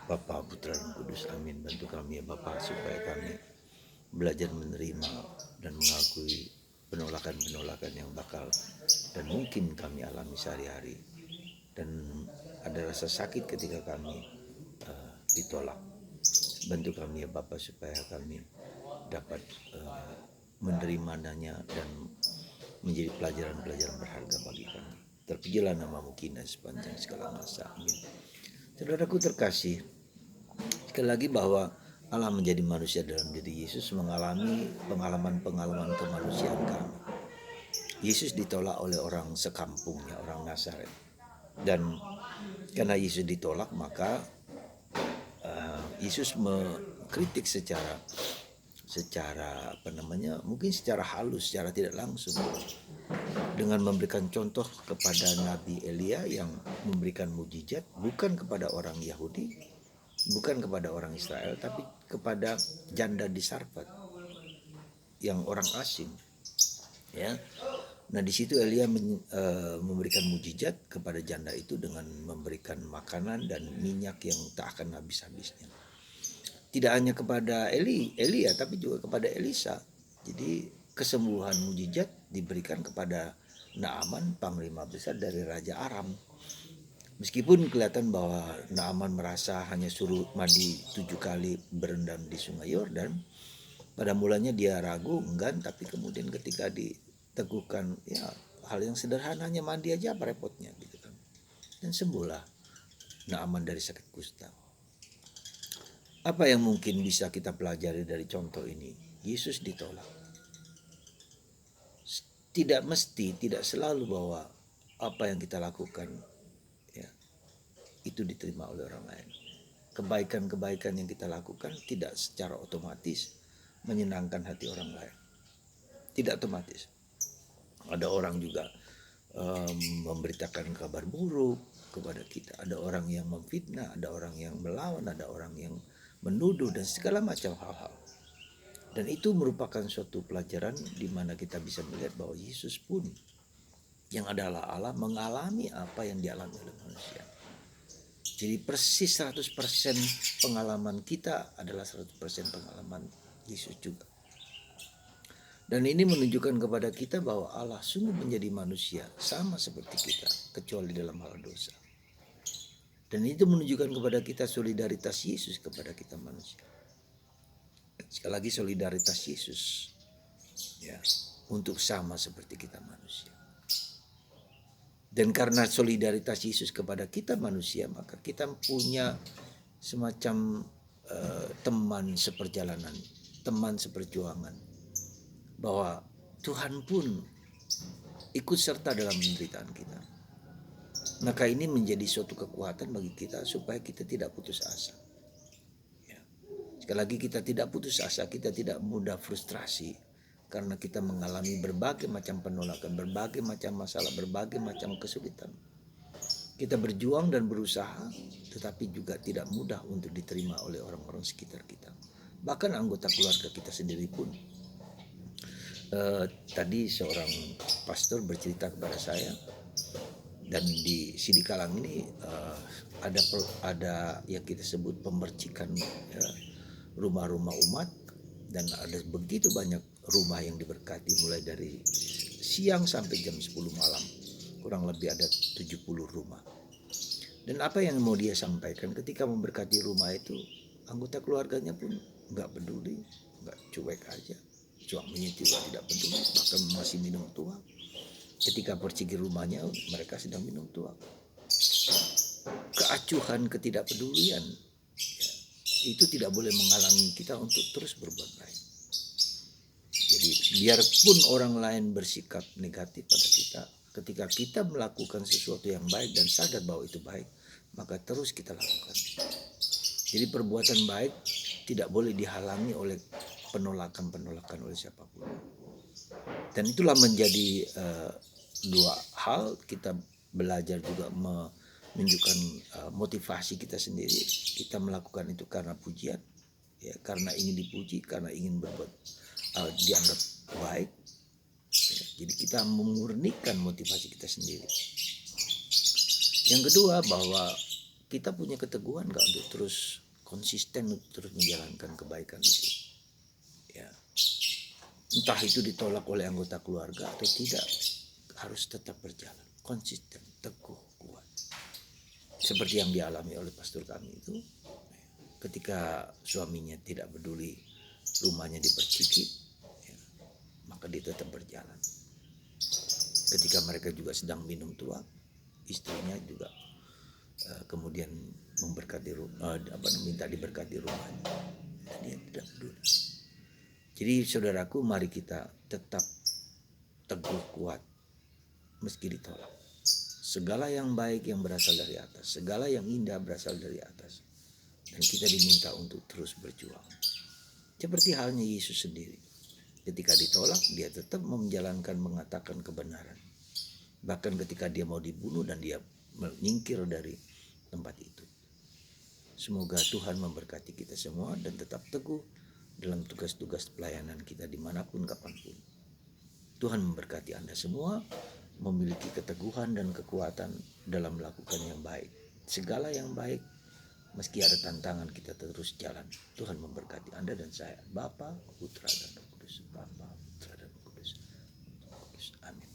Bapa, Putra, dan Kudus. Amin. Bantu kami ya Bapa, supaya kami belajar menerima dan mengakui penolakan-penolakan yang bakal dan mungkin kami alami sehari-hari. Dan ada rasa sakit ketika kami ditolak. Bantu kami ya Bapa, supaya kami dapat menerimanya dan menjadi pelajaran-pelajaran berharga bagi kami. Terpujilah namamu kini sepanjang segala masa. Amin. Saudaraku terkasih, sekali lagi bahwa Allah menjadi manusia dalam diri Yesus mengalami pengalaman-pengalaman kemanusiaan kami. Yesus ditolak oleh orang sekampungnya, orang Nazaret. Dan karena Yesus ditolak, maka Yesus mengkritik secara mungkin secara halus, secara tidak langsung, dengan memberikan contoh kepada Nabi Elia yang memberikan mujizat bukan kepada orang Yahudi, bukan kepada orang Israel, tapi kepada janda di Sarfat yang orang asing. Ya, nah di situ Elia memberikan mujizat kepada janda itu dengan memberikan makanan dan minyak yang tak akan habis-habisnya. Tidak hanya kepada Elia, tapi juga kepada Elisa. Jadi kesembuhan mujizat diberikan kepada Naaman, panglima besar dari Raja Aram. Meskipun kelihatan bahwa Naaman merasa hanya suruh mandi 7 kali berendam di sungai Yordan, pada mulanya dia ragu, enggan, tapi kemudian ketika diteguhkan, ya hal yang sederhana, hanya mandi aja apa repotnya gitu kan. Dan sembuhlah Naaman dari sakit kusta. Apa yang mungkin bisa kita pelajari dari contoh ini? Yesus ditolak. Tidak mesti, tidak selalu bahwa apa yang kita lakukan ya, itu diterima oleh orang lain. Kebaikan-kebaikan yang kita lakukan tidak secara otomatis menyenangkan hati orang lain. Tidak otomatis. Ada orang juga memberitakan kabar buruk kepada kita. Ada orang yang memfitnah, ada orang yang melawan, ada orang yang menuduh dan segala macam hal-hal. Dan itu merupakan suatu pelajaran di mana kita bisa melihat bahwa Yesus pun yang adalah Allah mengalami apa yang dialami oleh manusia. Jadi persis 100% pengalaman kita adalah 100% pengalaman Yesus juga. Dan ini menunjukkan kepada kita bahwa Allah sungguh menjadi manusia sama seperti kita, kecuali dalam hal dosa. Dan itu menunjukkan kepada kita solidaritas Yesus kepada kita manusia. Sekali lagi solidaritas Yesus ya, untuk sama seperti kita manusia. Dan karena solidaritas Yesus kepada kita manusia, maka kita punya semacam teman seperjalanan, teman seperjuangan, bahwa Tuhan pun ikut serta dalam penderitaan kita. Maka ini menjadi suatu kekuatan bagi kita supaya kita tidak putus asa. Ya. Sekali lagi kita tidak putus asa, kita tidak mudah frustrasi karena kita mengalami berbagai macam penolakan, berbagai macam masalah, berbagai macam kesulitan. Kita berjuang dan berusaha, tetapi juga tidak mudah untuk diterima oleh orang-orang sekitar kita. Bahkan anggota keluarga kita sendiri pun. Tadi seorang pastor bercerita kepada saya, dan di Sidikalang ini ada yang kita sebut pemercikan ya, rumah-rumah umat, dan ada begitu banyak rumah yang diberkati mulai dari siang sampai jam 10 malam. Kurang lebih ada 70 rumah. Dan apa yang mau dia sampaikan ketika memberkati rumah itu, anggota keluarganya pun gak peduli, gak cuek aja. Suaminya juga tidak peduli, bahkan masih minum tua. Ketika pergi rumahnya, mereka sedang minum tua. Keacuhan, ketidakpedulian ya, itu tidak boleh menghalangi kita untuk terus berbuat baik. Jadi biarpun orang lain bersikap negatif pada kita, ketika kita melakukan sesuatu yang baik dan sadar bahwa itu baik, maka terus kita lakukan. Jadi perbuatan baik tidak boleh dihalangi oleh penolakan-penolakan oleh siapapun. Dan itulah menjadi dua hal, kita belajar juga menunjukkan motivasi kita sendiri. Kita melakukan itu karena pujian, ya, karena ingin dipuji, karena ingin berbuat dianggap baik. Ya, jadi kita memurnikan motivasi kita sendiri. Yang kedua, bahwa kita punya keteguhan nggak untuk terus konsisten untuk terus menjalankan kebaikan itu? Ya, entah itu ditolak oleh anggota keluarga atau tidak, harus tetap berjalan konsisten, teguh, kuat. Seperti yang dialami oleh pastor kami itu, ketika suaminya tidak peduli rumahnya diperciki, ya, maka dia tetap berjalan. Ketika mereka juga sedang minum tuak, istrinya juga kemudian minta diberkati rumahnya, dan dia tidak peduli. Jadi saudaraku, mari kita tetap teguh kuat meski ditolak. Segala yang baik yang berasal dari atas, segala yang indah berasal dari atas, dan kita diminta untuk terus berjuang. Seperti halnya Yesus sendiri, ketika ditolak dia tetap menjalankan, mengatakan kebenaran. Bahkan ketika dia mau dibunuh dan dia menyingkir dari tempat itu. Semoga Tuhan memberkati kita semua dan tetap teguh dalam tugas-tugas pelayanan kita dimanapun kapanpun. Tuhan memberkati Anda semua, memiliki keteguhan dan kekuatan dalam melakukan yang baik. Segala yang baik, meski ada tantangan, kita terus jalan. Tuhan memberkati Anda dan saya, Bapa, Putra, dan Roh Kudus. Bapa, Putra, dan Roh Kudus. Amin.